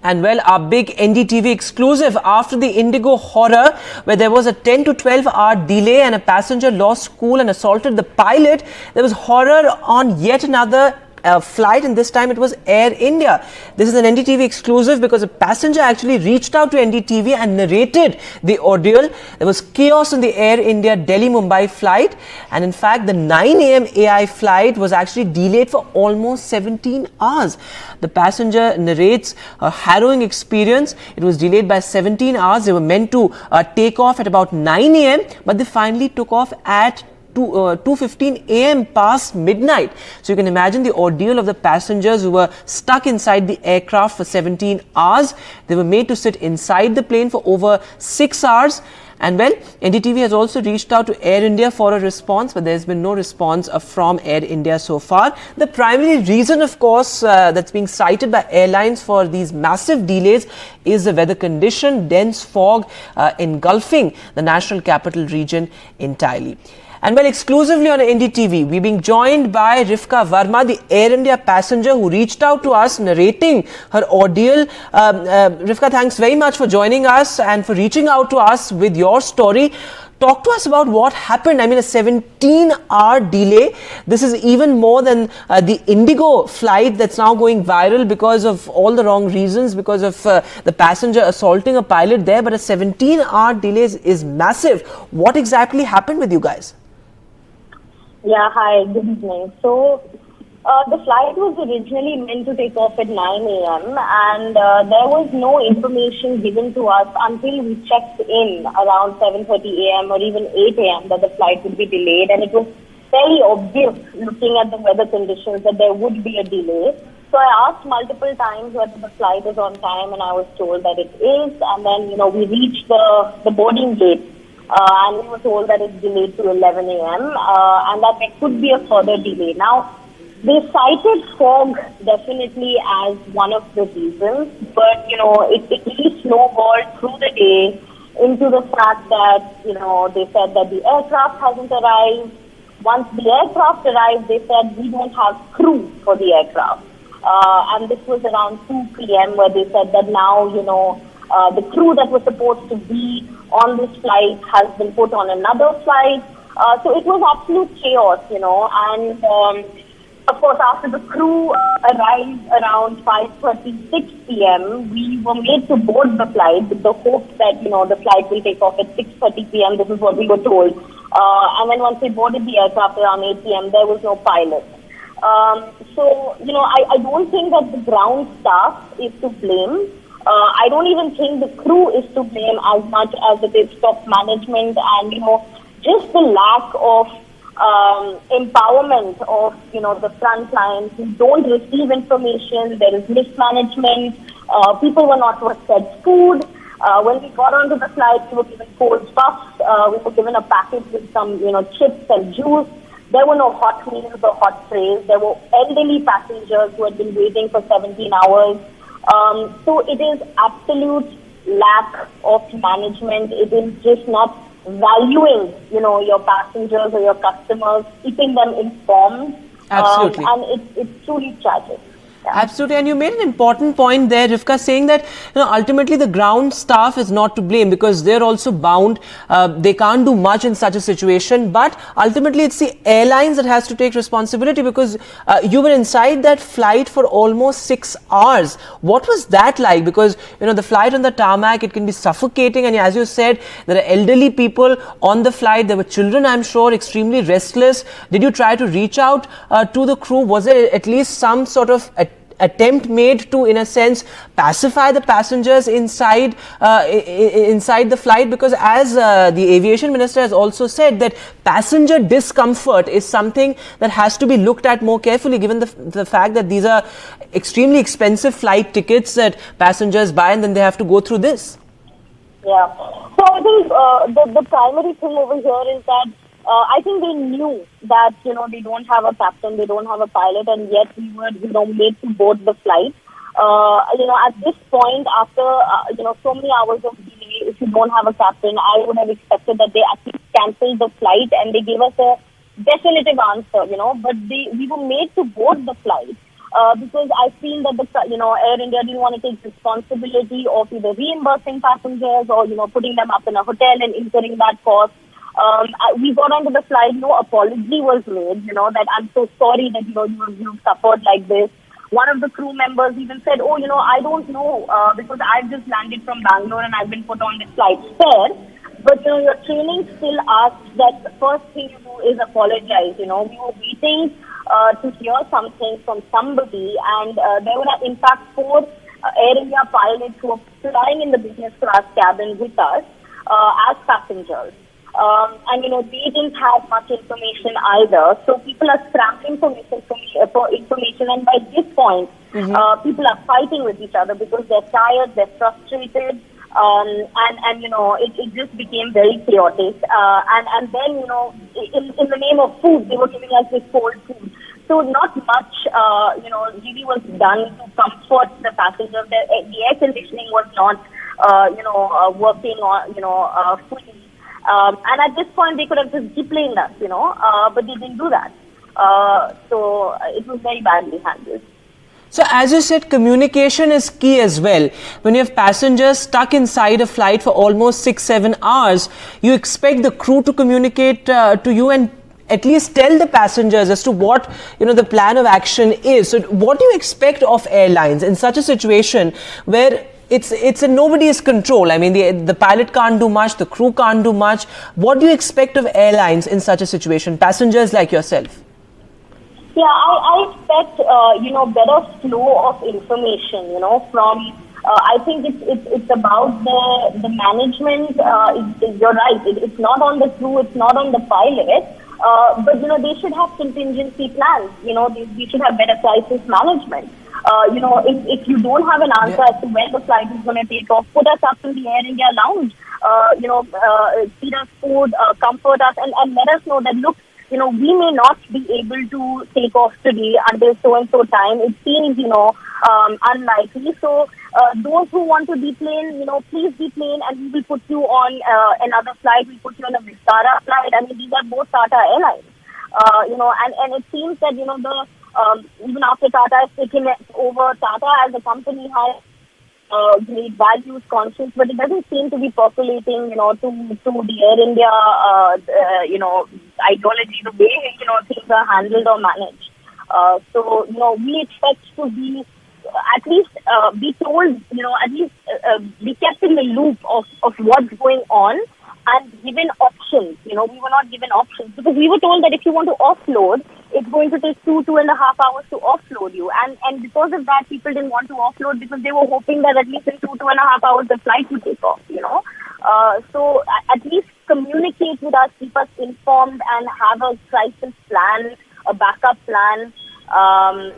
And well, our big NDTV exclusive after the Indigo horror, where there was a 10 to 12 hour delay and a passenger lost cool and assaulted the pilot. There was horror on yet another flight, and this time it was Air India. This is an NDTV exclusive because a passenger actually reached out to NDTV and narrated the ordeal. There was chaos on the Air India Delhi-Mumbai flight, and in fact the 9 a.m. AI flight was actually delayed for almost 17 hours. The passenger narrates a harrowing experience. It was delayed by 17 hours. They were meant to take off at about 9 a.m. but they finally took off at 2:15 a.m. past midnight. So you can imagine the ordeal of the passengers who were stuck inside the aircraft for 17 hours. They were made to sit inside the plane for over 6 hours. And well, NDTV has also reached out to Air India for a response, but there's been no response from Air India so far. The primary reason, of course, that's being cited by airlines for these massive delays is the weather condition, dense fog engulfing the national capital region entirely. And well, exclusively on NDTV, we're being joined by Rifka Verma, the Air India passenger who reached out to us narrating her ordeal. Rifka, thanks very much for joining us and for reaching out to us with your story. Talk to us about what happened. I mean, a 17-hour delay. This is even more than the Indigo flight that's now going viral because of all the wrong reasons, because of the passenger assaulting a pilot there. But a 17-hour delay is massive. What exactly happened with you guys? Yeah, hi, good evening. So, the flight was originally meant to take off at 9 a.m. and there was no information given to us until we checked in around 7:30 a.m. or even 8 a.m. that the flight would be delayed, and it was very obvious looking at the weather conditions that there would be a delay. So I asked multiple times whether the flight is on time, and I was told that it is, and then, we reached the boarding gate. And we were told that it's delayed to 11 a.m. And that there could be a further delay. Now, they cited fog definitely as one of the reasons, but, it really snowballed through the day into the fact that, they said that the aircraft hasn't arrived. Once the aircraft arrived, they said we don't have crew for the aircraft. And this was around 2 p.m. where they said that now, the crew that was supposed to be on this flight has been put on another flight. So it was absolute chaos, and of course after the crew arrived around 5:36 p.m., we were made to board the flight with the hope that, the flight will take off at 6:30 p.m. This is what we were told. And then once we boarded the aircraft around 8 p.m., there was no pilot. So, I don't think that the ground staff is to blame. I don't even think the crew is to blame as much as it is top management and, just the lack of empowerment of, the front lines who don't receive information. There is mismanagement. People were not fed food. When we got onto the flight, we were given cold puffs. We were given a package with some, chips and juice. There were no hot meals or hot trays. There were elderly passengers who had been waiting for 17 hours. So it is absolute lack of management. It is just not valuing, your passengers or your customers, keeping them informed. Absolutely. And it's truly tragic. Yeah. Absolutely, and you made an important point there, Rifka, saying that ultimately the ground staff is not to blame because they're also bound. They can't do much in such a situation, but ultimately it's the airlines that has to take responsibility because you were inside that flight for almost 6 hours. What was that like? Because the flight on the tarmac, it can be suffocating, and as you said, there are elderly people on the flight. There were children, I'm sure, extremely restless. Did you try to reach out to the crew? Was there at least some sort of attempt made to, in a sense, pacify the passengers inside the flight? Because as the aviation minister has also said that passenger discomfort is something that has to be looked at more carefully, given the fact that these are extremely expensive flight tickets that passengers buy and then they have to go through this. Yeah. So I think the primary thing over here is that I think they knew that, they don't have a captain, they don't have a pilot, and yet we were, made to board the flight. At this point, after, so many hours of delay, if you don't have a captain, I would have expected that they at least cancelled the flight and they gave us a definitive answer, but we were made to board the flight. because I feel that Air India didn't want to take responsibility of either reimbursing passengers or putting them up in a hotel and incurring that cost. We got onto the flight, no apology was made, that I'm so sorry that you suffered like this. One of the crew members even said, oh, I don't know, because I've just landed from Bangalore and I've been put on this flight spare. But, your training still asks that the first thing you do is apologize. We were waiting to hear something from somebody, and there were, in fact, 4 Air India pilots who were flying in the business class cabin with us as passengers. And they didn't have much information either. So people are scrambling for information, and by this point, people are fighting with each other because they're tired, they're frustrated, and it just became very chaotic. And then in the name of food, they were giving us this cold food. So not much really was done to comfort the passengers. The air conditioning was not working on fully. And at this point, they could have just deplaned us, but they didn't do that. So it was very badly handled. So as you said, communication is key as well. When you have passengers stuck inside a flight for almost 6-7 hours, you expect the crew to communicate to you and at least tell the passengers as to what the plan of action is. So what do you expect of airlines in such a situation where it's in nobody's control? I mean, the pilot can't do much, the crew can't do much. What do you expect of airlines in such a situation, passengers like yourself? Yeah, I expect better flow of information. From I think it's about the management. You're right. It's not on the crew. It's not on the pilot. But they should have contingency plans. They should have better crisis management. If you don't have an answer as to when the flight is going to take off, put us up in the Air India lounge. Feed us food, comfort us, and let us know that look, we may not be able to take off today until so and so time. It seems unlikely. So those who want to deplane, please deplane, and we will put you on another flight. We'll put you on a Vistara flight. I mean, these are both Tata Airlines. And it seems that the even after Tata has taken over, Tata as a company has great values, conscience, but it doesn't seem to be percolating, to the Air India, ideology, the way, things are handled or managed. So, we expect to be, at least be told, at least be kept in the loop of what's going on and given options. We were not given options because we were told that if you want to offload, it's going to take 2.5 hours to offload you. And because of that, people didn't want to offload because they were hoping that at least in 2.5 hours, the flight would take off, So at least communicate with us, keep us informed and have a crisis plan, a backup plan. I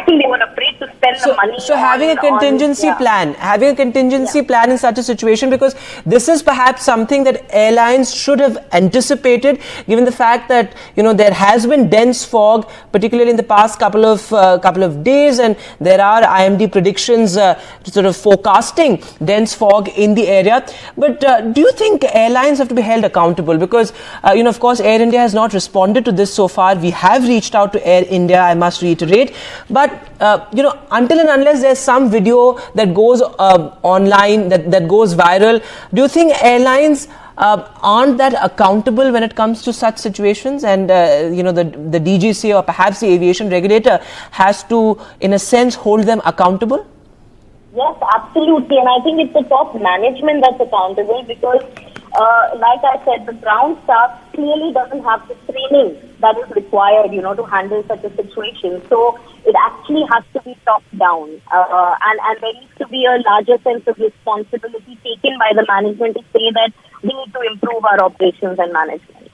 think they were afraid to spend the money. So having a contingency plan in such a situation, because this is perhaps something that airlines should have anticipated, given the fact that there has been dense fog, particularly in the past couple of days, and there are IMD predictions sort of forecasting dense fog in the area. But do you think airlines have to be held accountable? Because of course, Air India has not responded to this so far. We have reached out to Air India, I must reiterate, but until and unless there's some video that goes online, that goes viral, do you think airlines aren't that accountable when it comes to such situations, and the DGCA or perhaps the aviation regulator has to, in a sense, hold them accountable? Yes, absolutely, and I think it's the top management that's accountable because like I said, the ground staff clearly doesn't have the training that is required, to handle such a situation. So it actually has to be top down, and there needs to be a larger sense of responsibility taken by the management to say that we need to improve our operations and management.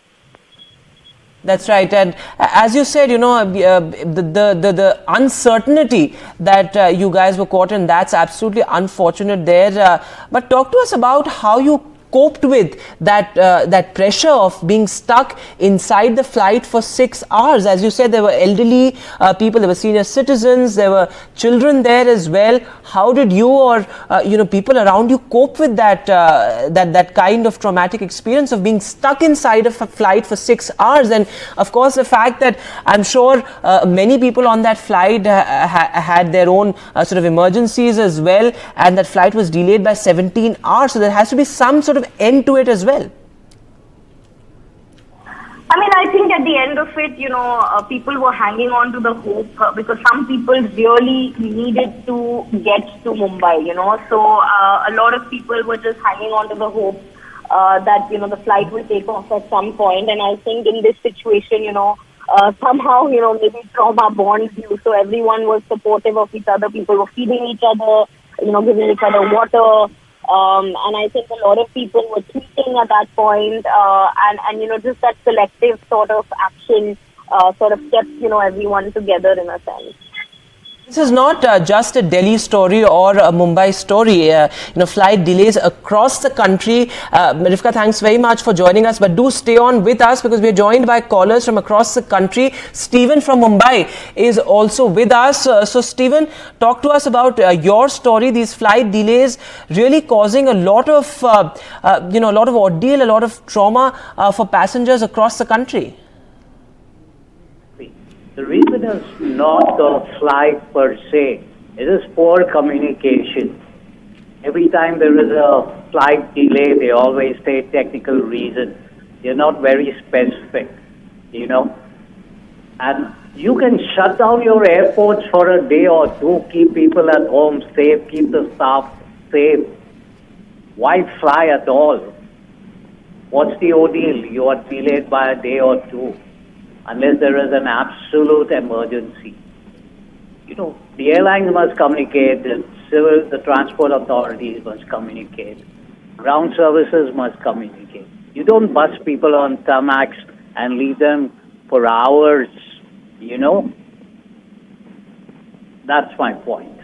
That's right, and as you said, the uncertainty that you guys were caught in, that's absolutely unfortunate there. But talk to us about how you coped with that pressure of being stuck inside the flight for 6 hours? As you said, there were elderly people, there were senior citizens, there were children there as well. How did you or people around you cope with that kind of traumatic experience of being stuck inside of a flight for 6 hours? And of course, the fact that I'm sure many people on that flight had their own sort of emergencies as well, and that flight was delayed by 17 hours. So there has to be some sort of end to it as well. I mean, I think at the end of it, people were hanging on to the hope because some people really needed to get to Mumbai, So a lot of people were just hanging on to the hope that, the flight will take off at some point. And I think in this situation, somehow, maybe trauma bonds you. So everyone was supportive of each other. People were feeding each other, giving each other water. And I think a lot of people were tweeting at that point, and just that collective sort of action sort of kept, everyone together in a sense. This is not just a Delhi story or a Mumbai story. Flight delays across the country. Rifka, thanks very much for joining us. But do stay on with us because we're joined by callers from across the country. Stephen from Mumbai is also with us. So, Stephen, talk to us about your story. These flight delays really causing a lot of, a lot of ordeal, a lot of trauma for passengers across the country. The reason is not the flight per se. It is poor communication. Every time there is a flight delay, they always say technical reason. They're not very specific, And you can shut down your airports for a day or two, keep people at home safe, keep the staff safe. Why fly at all? What's the ordeal? You are delayed by a day or two. Unless there is an absolute emergency. The airlines must communicate, the transport authorities must communicate, ground services must communicate. You don't bus people on tarmacs and leave them for hours, That's my point.